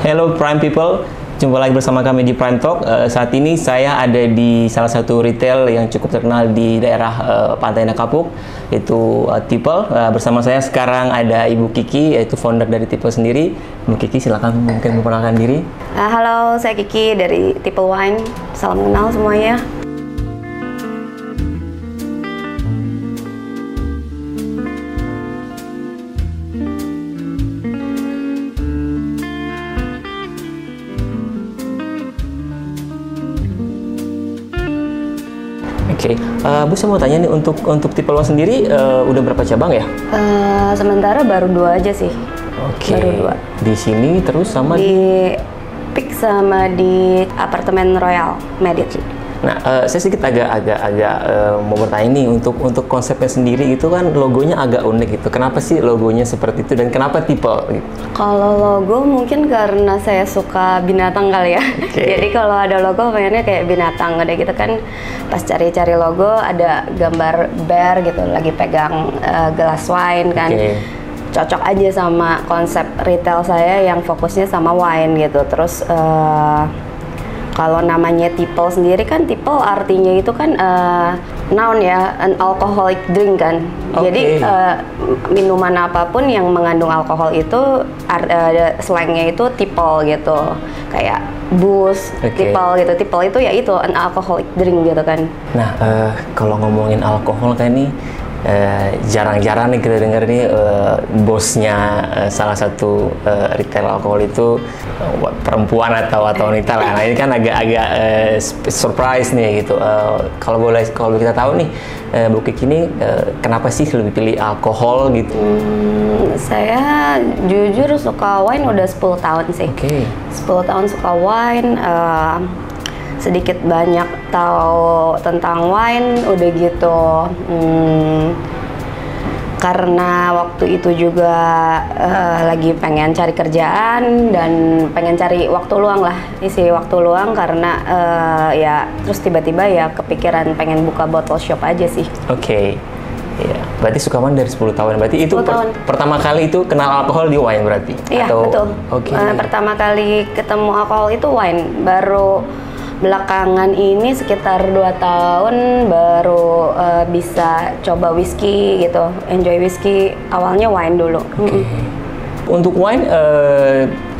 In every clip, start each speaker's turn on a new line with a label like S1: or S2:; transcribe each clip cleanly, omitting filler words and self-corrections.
S1: Hello Prime People, jumpa lagi bersama kami di Prime Talk. Saat ini saya ada di salah satu retail yang cukup terkenal di daerah Pantai Indah Kapuk, yaitu Tipel. Bersama saya sekarang ada Ibu Kiki, yaitu founder dari Tipel sendiri. Ibu Kiki, silakan mungkin memperkenalkan diri.
S2: Halo, saya Kiki dari Tipel Wine. Salam kenal semuanya.
S1: Oke, Bu, saya mau tanya nih, untuk Tipel Wine sendiri udah berapa cabang ya?
S2: Sementara baru 2 aja sih.
S1: Oke.
S2: Baru 2.
S1: Di sini terus sama
S2: di Peak sama di Apartemen Royal Medit.
S1: Nah, saya sedikit agak mau bertanya nih, untuk konsepnya sendiri itu kan logonya agak unik gitu. Kenapa sih logonya seperti itu dan kenapa Tipel? Gitu?
S2: Kalau logo mungkin karena saya suka binatang kali ya.
S1: Okay.
S2: Jadi kalau ada logo pengennya kayak binatang. Udah gitu kan pas cari-cari logo ada gambar bear gitu lagi pegang gelas wine kan.
S1: Okay.
S2: Cocok aja sama konsep retail saya yang fokusnya sama wine gitu. Terus kalau namanya Tipel sendiri kan, Tipel artinya itu kan noun ya, an alcoholic drink kan.
S1: Okay.
S2: Jadi minuman apapun yang mengandung alkohol itu slangnya itu Tipel gitu. Kayak booze,
S1: Okay.
S2: Tipel gitu. Tipel itu ya itu an alcoholic drink gitu kan.
S1: Nah, kalau ngomongin alkohol kan ini jarang-jarang nih kita dengar nih bosnya salah satu retail alkohol itu perempuan atau wanita lah. Nah, ini kan agak surprise nih gitu. Kalau kita tahu nih, Bu Kiki ini kenapa sih lebih pilih alkohol gitu?
S2: Saya jujur suka wine udah 10 tahun sih.
S1: Oke.
S2: 10 tahun suka wine. Sedikit banyak tahu tentang wine udah gitu, karena waktu itu juga lagi pengen cari kerjaan dan pengen cari waktu luang lah, isi waktu luang karena ya terus tiba-tiba ya kepikiran pengen buka bottle shop aja sih.
S1: Oke. Ya, berarti suka wine dari 10 tahun. Berarti itu pertama kali itu kenal alkohol di wine berarti?
S2: Iya, betul.
S1: Oke.
S2: Pertama kali ketemu alkohol itu wine, baru belakangan ini sekitar 2 tahun baru bisa coba whisky gitu, enjoy whisky. Awalnya wine dulu.
S1: Okay. Untuk wine,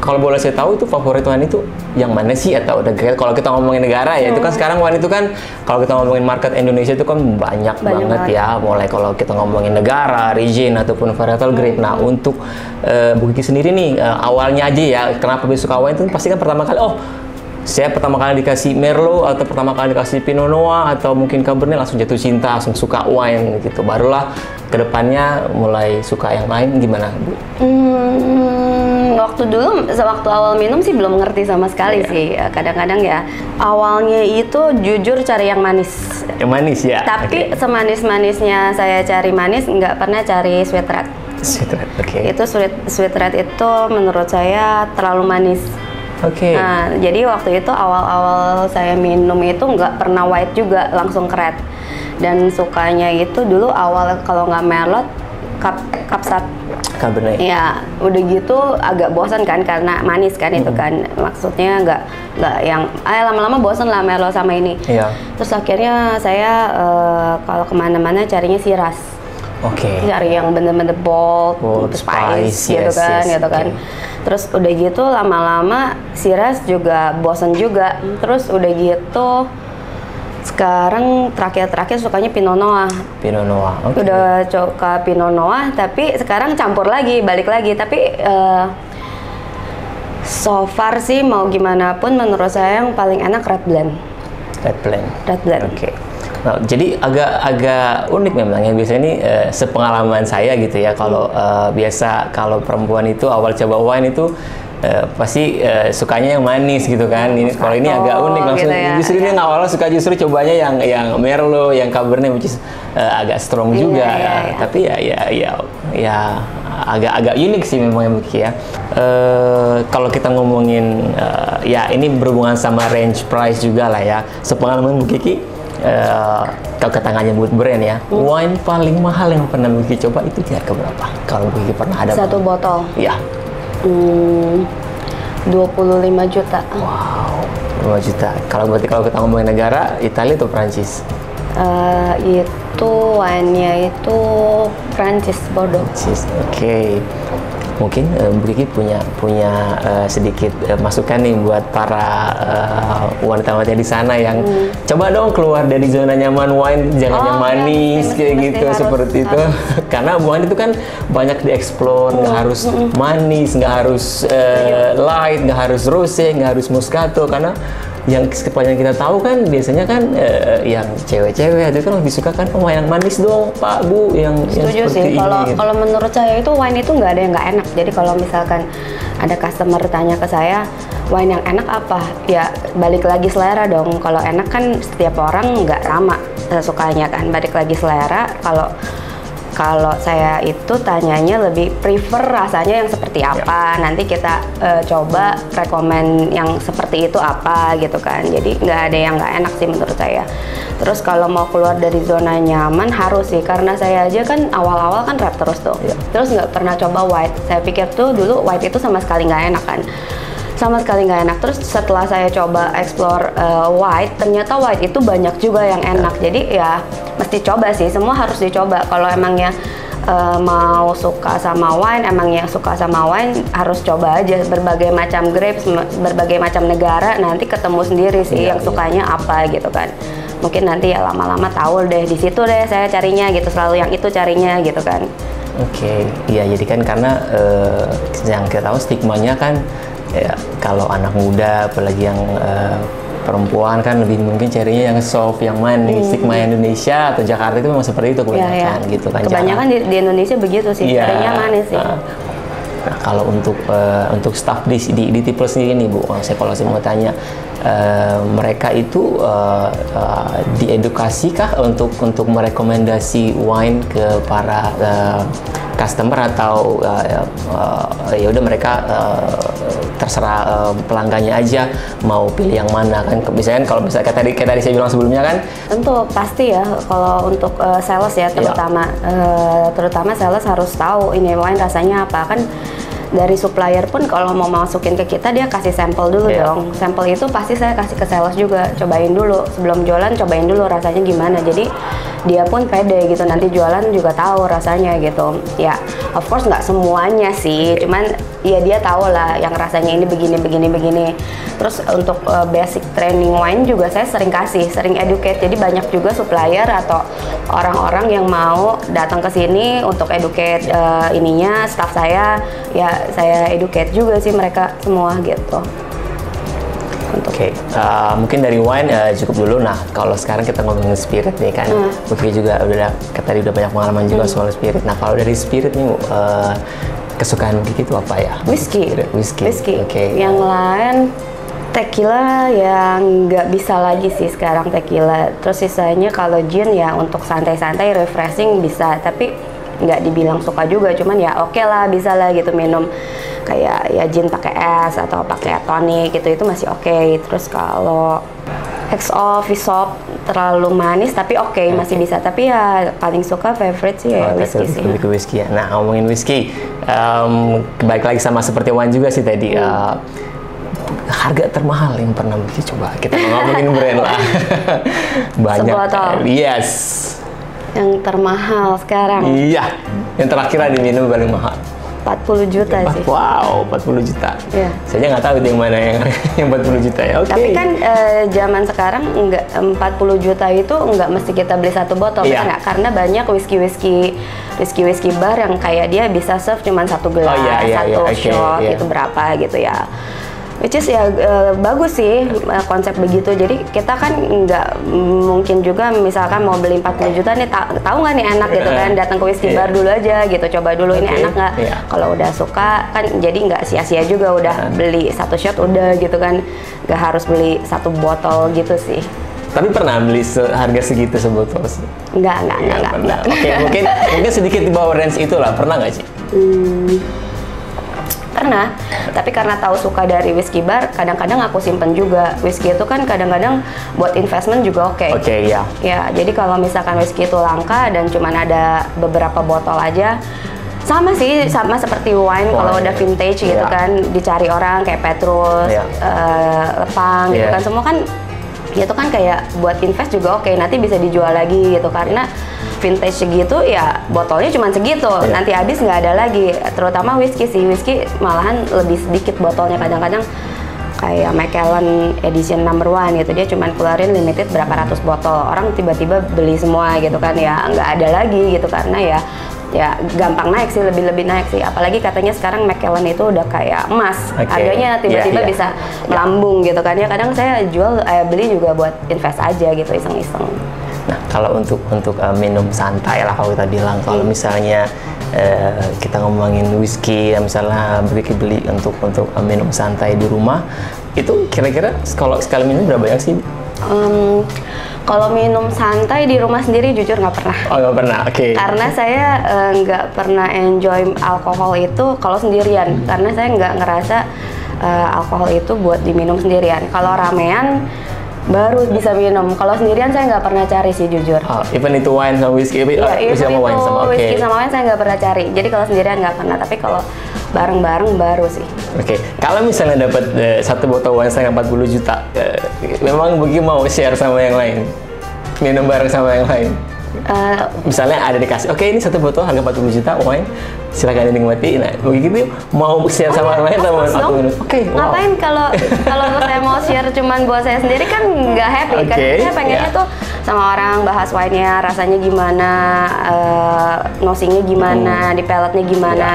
S1: kalau boleh saya tahu itu favorit wine itu yang mana sih? Atau kalau kita ngomongin negara ya, itu kan sekarang wine itu kan kalau kita ngomongin market Indonesia itu kan banyak banget ya. Mulai kalau kita ngomongin negara, region ataupun varietal grape. Nah, untuk Bu Kiki sendiri nih, awalnya aja ya, kenapa bisa suka wine itu pasti kan pertama kali, saya pertama kali dikasih Merlot atau pertama kali dikasih Pinot Noir atau mungkin Cabernet langsung jatuh cinta, langsung suka wine gitu. Barulah kedepannya mulai suka yang lain. Gimana, Bu?
S2: Waktu awal minum sih belum ngerti sama sekali sih. Kadang-kadang ya awalnya itu jujur cari yang manis.
S1: Yang manis ya?
S2: Tapi semanis-manisnya saya cari manis, nggak pernah cari sweet red.
S1: Sweet red, oke.
S2: Itu sweet red itu menurut saya terlalu manis.
S1: Oke.
S2: Nah, jadi waktu itu awal-awal saya minum itu nggak pernah white juga, langsung ke red. Dan sukanya itu dulu awal kalau nggak Merlot, Kapsat.
S1: Cabernet.
S2: Ya, udah gitu agak bosan kan karena manis kan itu kan. Maksudnya nggak yang lama-lama bosan lah Merlot sama ini.
S1: Iya.
S2: Terus akhirnya saya kalau kemana-mana carinya Shiraz.
S1: Oke.
S2: Cari yang bener-bener bold spice gitu kan, gitu kan. Terus udah gitu lama-lama Shiraz juga bosan juga. Terus udah gitu sekarang terakhir sukanya Pinot Noir.
S1: Pinot Noir. Okay.
S2: Udah coba Pinot Noir, tapi sekarang campur lagi, balik lagi. Tapi so far sih mau gimana pun menurut saya yang paling enak red blend.
S1: Red blend.
S2: Red blend.
S1: Oke. Nah, jadi agak unik memang ya. Biasanya ini sepengalaman saya gitu ya. Kalau biasa kalau perempuan itu awal coba wine itu pasti sukanya yang manis gitu kan. Ini kalau ini agak unik langsung gitu ya, justru dia awalnya suka cobanya yang Merlot, yang Cabernet, which is agak strong juga. Tapi ya agak unik sih memang yang begini ya. Kalau kita ngomongin ya ini berhubungan sama range price juga lah ya. Sepengalaman Bu Kiki, kalau kita nyebut brand ya, wine paling mahal yang pernah Bu Kiki coba itu harga berapa? Kalau Bu Kiki pernah ada
S2: satu botol?
S1: Iya.
S2: 25 juta.
S1: Wow, 5 juta. Kalau berarti kalau kita ngomongin negara, Italia atau Prancis?
S2: Itu wine-nya itu Prancis, Bordeaux.
S1: Prancis, oke. Mungkin Bu Kiki punya sedikit masukan nih buat para wanita-wanita di sana yang coba dong keluar dari zona nyaman wine, jangan yang manis kayak gitu seperti itu. Karena wine itu kan banyak dieksplor, nggak harus manis, nggak harus light, nggak harus rosé, nggak harus moscato. Karena yang sepanjang kita tahu kan biasanya kan yang cewek-cewek itu kan lebih suka kan yang manis dong Pak Bu yang
S2: setuju sih. Kalau menurut saya itu wine itu nggak ada yang nggak enak. Jadi kalau misalkan ada customer tanya ke saya wine yang enak apa, ya balik lagi selera dong. Kalau enak kan setiap orang nggak sama sukanya kan, balik lagi selera. Kalau saya itu tanyanya lebih prefer rasanya yang seperti apa, nanti kita coba rekomen yang seperti itu apa gitu kan. Jadi nggak ada yang nggak enak sih menurut saya. Terus kalau mau keluar dari zona nyaman harus sih, karena saya aja kan awal-awal kan red terus tuh. Terus nggak pernah coba white. Saya pikir tuh dulu white itu sama sekali nggak enak kan. Sama sekali nggak enak. Terus setelah saya coba explore white, ternyata white itu banyak juga yang enak. Jadi ya mesti coba sih, semua harus dicoba. Kalau emangnya mau suka sama wine, emangnya suka sama wine, harus coba aja berbagai macam grapes, berbagai macam negara, nanti ketemu sendiri sih yang sukanya apa gitu kan. Mungkin nanti ya lama-lama tahu deh, di situ deh saya carinya gitu, selalu yang itu carinya gitu kan.
S1: Oke, iya jadi kan karena yang kita tahu stigmanya kan ya, kalau anak muda apalagi yang perempuan kan lebih mungkin carinya yang soft, yang manis. Stigma Indonesia atau Jakarta itu memang seperti itu kebanyakan gitu kan.
S2: Kebanyakan di Indonesia begitu sih, carinya manis sih.
S1: Nah kalau untuk staff di Tiple sendiri nih Bu, kalau saya mau tanya, mereka itu diedukasi kah untuk merekomendasi wine ke para customer atau ya udah mereka terserah pelanggannya aja mau pilih yang mana kan? Misalnya kalau misalnya kayak tadi saya bilang sebelumnya kan,
S2: tentu pasti ya kalau untuk sales ya terutama sales harus tahu ini wine rasanya apa kan. Dari supplier pun kalau mau masukin ke kita dia kasih sampel dulu dong. Sampel itu pasti saya kasih ke sales juga, cobain dulu sebelum jualan, cobain dulu rasanya gimana. Jadi dia pun pede gitu, nanti jualan juga tahu rasanya gitu. Ya of course nggak semuanya sih, cuman ya dia tahu lah yang rasanya ini begini. Terus untuk basic training wine juga saya sering educate. Jadi banyak juga supplier atau orang-orang yang mau datang ke sini untuk educate ininya staff saya, ya saya educate juga sih mereka semua gitu.
S1: Oke, mungkin dari wine cukup dulu. Nah, kalau sekarang kita ngomongin spirit nih kan, Putri juga tadi udah banyak pengalaman juga soal spirit. Nah, kalau dari spirit nih, kesukaan Kiki itu apa ya?
S2: Whisky. Okay. Yang lain tequila yang nggak bisa lagi sih sekarang tequila. Terus sisanya kalau gin ya untuk santai-santai, refreshing bisa, tapi nggak dibilang suka juga, cuman ya oke lah, bisa lah gitu minum kayak ya gin pakai es atau pakai tonic gitu, itu masih oke. Terus kalau XO, Vsop terlalu manis tapi masih bisa, tapi ya paling suka favorite sih ya whisky sih.
S1: Lebih ke whisky ya. Nah, ngomongin whisky, balik lagi sama seperti wine juga sih tadi. Harga termahal yang pernah beli, coba kita ngomongin brand lah. Banyak.
S2: Sebotol.
S1: Yes.
S2: Yang termahal sekarang.
S1: Iya, yang terakhir ada diminum paling mahal.
S2: 40 juta sih.
S1: Wow, 40 juta.
S2: Iya.
S1: Saya nggak tahu itu yang mana yang 40 juta ya.
S2: Tapi kan zaman sekarang enggak 40 juta itu enggak mesti kita beli satu botol kan enggak, karena banyak whisky bar yang kayak dia bisa serve cuma satu gelas, satu shot itu berapa gitu ya. Which is ya bagus sih konsep begitu. Jadi kita kan nggak mungkin juga misalkan mau beli 40 juta nih tahu nggak nih enak gitu kan, datang ke whisky bar dulu aja gitu, coba dulu ini enak nggak. Kalau udah suka kan jadi nggak sia-sia juga, udah beli satu shot udah gitu kan, nggak harus beli satu botol gitu sih.
S1: Tapi pernah beli harga segitu sebotol?
S2: Enggak.
S1: Oke, mungkin sedikit di bawah range itulah, pernah nggak sih?
S2: Pernah, tapi karena tahu suka dari whisky bar, kadang-kadang aku simpen juga. Whisky itu kan kadang-kadang buat investment juga oke.
S1: Oke, ya.
S2: Ya, jadi kalau misalkan whisky itu langka dan cuman ada beberapa botol aja, Sama sih, sama seperti wine. Kalau udah vintage gitu kan, dicari orang kayak Petrus, Lepang gitu kan, semua kan itu kan kayak buat invest juga oke, nanti bisa dijual lagi gitu, karena vintage segitu ya botolnya cuma segitu, nanti habis nggak ada lagi. Terutama whisky sih, whisky malahan lebih sedikit botolnya, kadang-kadang kayak Macallan Edition No. 1 gitu, dia cuma keluarin limited berapa ratus botol, orang tiba-tiba beli semua gitu kan, ya nggak ada lagi gitu, karena ya gampang naik sih, lebih naik sih. Apalagi katanya sekarang Macallan itu udah kayak emas, harganya tiba-tiba bisa melambung gitu kan ya. Kadang saya beli juga buat invest aja gitu, iseng-iseng.
S1: Nah, kalau untuk minum santai lah kalau kita bilang, kalau misalnya kita ngomongin whisky, misalnya beli untuk minum santai di rumah, itu kira-kira kalau sekali minum berapa banyak sih?
S2: Kalau minum santai di rumah sendiri jujur nggak pernah.
S1: Oh, nggak pernah, oke.
S2: Karena saya nggak pernah enjoy alkohol itu kalau sendirian, karena saya nggak ngerasa alkohol itu buat diminum sendirian. Kalau ramean baru bisa minum. Kalau sendirian saya nggak pernah cari sih jujur.
S1: Even itu wine sama whisky, sama wine sama
S2: whisky sama wine saya nggak pernah cari. Jadi kalau sendirian nggak pernah. Tapi kalau bareng-bareng baru sih.
S1: Oke. Kalau misalnya dapat satu botol wine seharga 40 juta, memang Buki mau share sama yang lain, minum bareng sama yang lain. Misalnya ada dikasih, oke ini satu botol harga 40 juta wine, silakan dinikmati. Nah, begitu mau share sama orang lain sama aku minum. Oke,
S2: ngapain kalau saya mau share cuman buat saya sendiri kan nggak happy kan. Saya pengennya tuh sama orang bahas wine-nya, rasanya gimana, nosingnya gimana, di pelletnya gimana.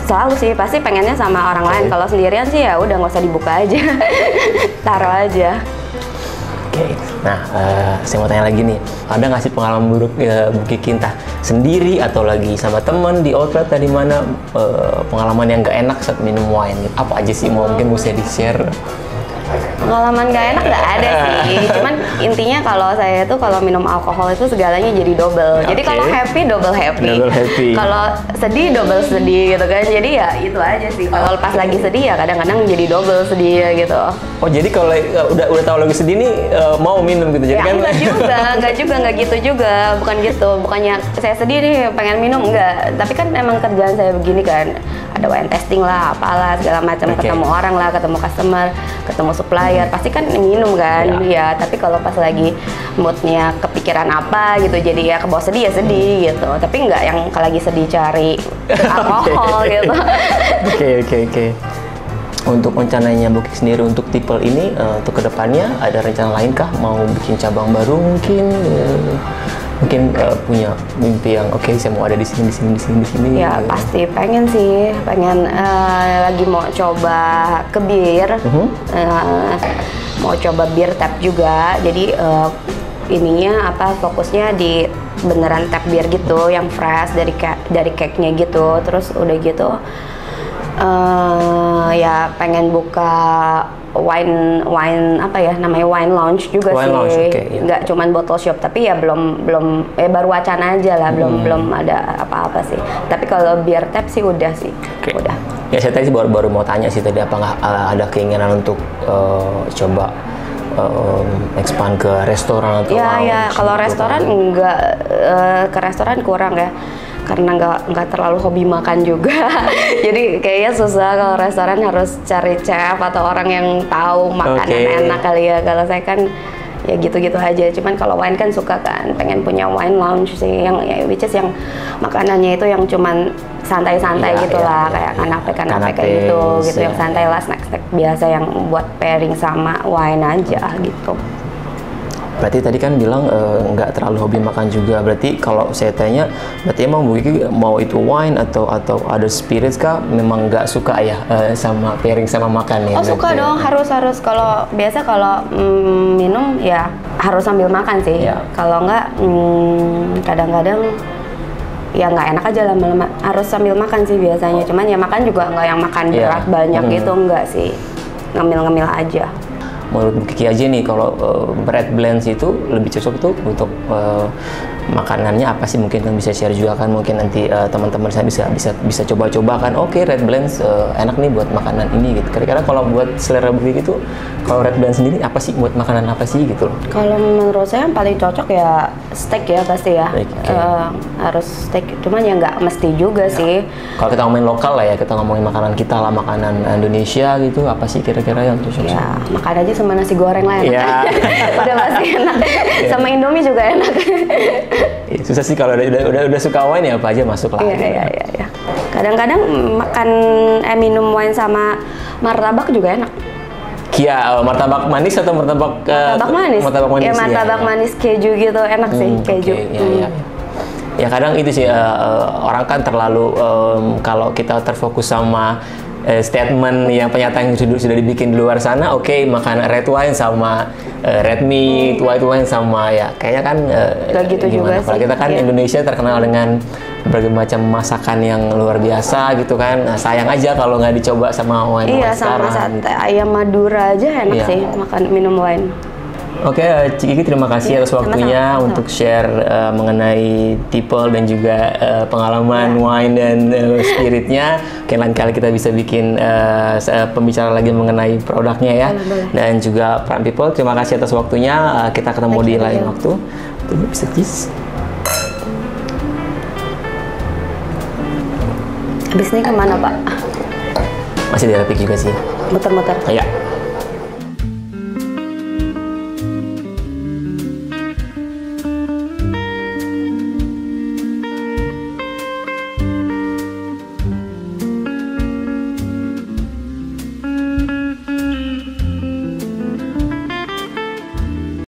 S2: Selalu sih pasti pengennya sama orang lain. Kalau sendirian sih ya udah nggak usah dibuka aja, taruh aja.
S1: Nah, saya mau tanya lagi nih, ada nggak sih pengalaman buruk Buki Kinta sendiri atau lagi sama temen di outlet tadi mana, pengalaman yang nggak enak saat minum wine? Apa aja sih, mungkin bisa di-share?
S2: Pengalaman gak enak nggak ada sih, cuman intinya kalau saya tuh kalau minum alkohol itu segalanya jadi double. Jadi kalau happy double happy, kalau sedih double sedih gitu kan. Jadi ya itu aja sih. Kalau pas lagi sedih ya kadang-kadang jadi double sedih gitu.
S1: Oh jadi kalau udah tahu lagi sedih nih mau minum gitu? Jadi
S2: ya, kan? Enggak gitu juga, bukan gitu. Bukannya saya sedih nih pengen minum, enggak. Tapi kan emang kerjaan saya begini kan, ada wine testing lah, apalah segala macam, ketemu orang lah, ketemu customer, ketemu supplier, pasti kan minum kan, ya. Tapi kalau pas lagi moodnya kepikiran apa gitu, jadi ya kebawa sedih ya sedih gitu. Tapi nggak yang kalau lagi sedih cari alkohol gitu.
S1: Oke. Untuk rencananya Buki sendiri untuk Tipple ini untuk kedepannya ada rencana lain kah? Mau bikin cabang baru mungkin? Mungkin punya mimpi yang oke, saya mau ada di sini.
S2: Ya pasti pengen sih, lagi mau coba ke bir, mau coba bir tap juga. Jadi ininya fokusnya di beneran tap bir gitu, yang fresh dari cake-nya gitu. Terus udah gitu ya pengen buka wine namanya wine lounge juga sih. Nggak cuman bottle shop, tapi ya belum baru wacana aja lah, belum ada apa-apa sih. Tapi kalau beer tap sih udah sih. Udah.
S1: Ya saya tadi baru mau tanya sih tadi, apa nggak ada keinginan untuk coba expand ke restoran atau
S2: ya kalau restoran enggak, ke restoran kurang ya, karena nggak terlalu hobi makan juga. Jadi kayaknya susah kalau restoran, harus cari chef atau orang yang tahu makanan enak kali ya. Kalau saya kan ya gitu-gitu aja. Cuman kalau wine kan suka kan, pengen punya wine lounge sih, yang which is yang makanannya itu yang cuman santai-santai gitulah, kayak kanape kayak gitu, yang santai lah, snack biasa yang buat pairing sama wine aja gitu.
S1: Berarti tadi kan bilang nggak terlalu hobi makan juga. Berarti kalau saya tanya, berarti emang Buki mau itu wine atau ada spirits kah? Memang nggak suka ya sama pairing sama makan ya?
S2: Oh suka dong, harus. Kalau biasa minum ya harus sambil makan sih. Kalau nggak kadang-kadang ya nggak enak aja lama-lama. Harus sambil makan sih biasanya. Cuman ya makan juga nggak yang makan berat banyak gitu, nggak sih. Ngemil-ngemil aja.
S1: menurut Bu Kiki aja nih kalau red blends itu lebih cocok tuh untuk makanannya apa sih, mungkin kan bisa share juga kan, mungkin nanti teman-teman saya bisa coba-coba kan, oke, red blends enak nih buat makanan ini gitu. Kira-kira kalau buat selera Bu Kiki itu kalau red blend sendiri apa sih, buat makanan apa sih gitu loh?
S2: Kalau menurut saya yang paling cocok ya steak ya pasti ya.
S1: Steak, okay.
S2: Harus steak, cuman ya nggak mesti juga sih.
S1: Kalau kita ngomongin lokal lah ya, kita ngomongin makanan kita lah, makanan Indonesia gitu, apa sih kira-kira yang cocok?
S2: Ya, makan aja sama nasi goreng lah enak.
S1: Ya.
S2: Udah pasti enak. Sama Indomie juga enak.
S1: Susah sih kalau udah suka wine ya apa aja masuk lah.
S2: Iya. Kadang-kadang minum wine sama martabak juga enak.
S1: Iya, martabak manis atau martabak
S2: manis?
S1: Martabak manis.
S2: Ya, martabak manis keju gitu enak sih, keju.
S1: Okay, iya. Ya kadang itu sih orang kan terlalu kalau kita terfokus sama statement yang pernyataan yang sudah dibikin di luar sana, oke, makan red wine sama red meat, white wine sama ya kayaknya kan
S2: gak gitu
S1: gimana?
S2: Juga
S1: Kalau
S2: sih.
S1: kita kan Indonesia terkenal dengan berbagai macam masakan yang luar biasa gitu kan. Nah, sayang aja kalau nggak dicoba sama wine
S2: sama
S1: sekarang.
S2: sate ayam Madura aja enak sih minum wine.
S1: Oke, Cik Kiki terima kasih atas waktunya untuk share mengenai tipel dan juga pengalaman wine dan spiritnya. Oke, lain kali kita bisa bikin pembicaraan lagi mengenai produknya ya.
S2: Boleh.
S1: Dan juga Prime People, terima kasih atas waktunya. Kita ketemu di lain waktu. Tunggu bisa cheese.
S2: Habis ini kemana Pak?
S1: Masih di Rapik juga sih.
S2: Muter-muter.
S1: Ya.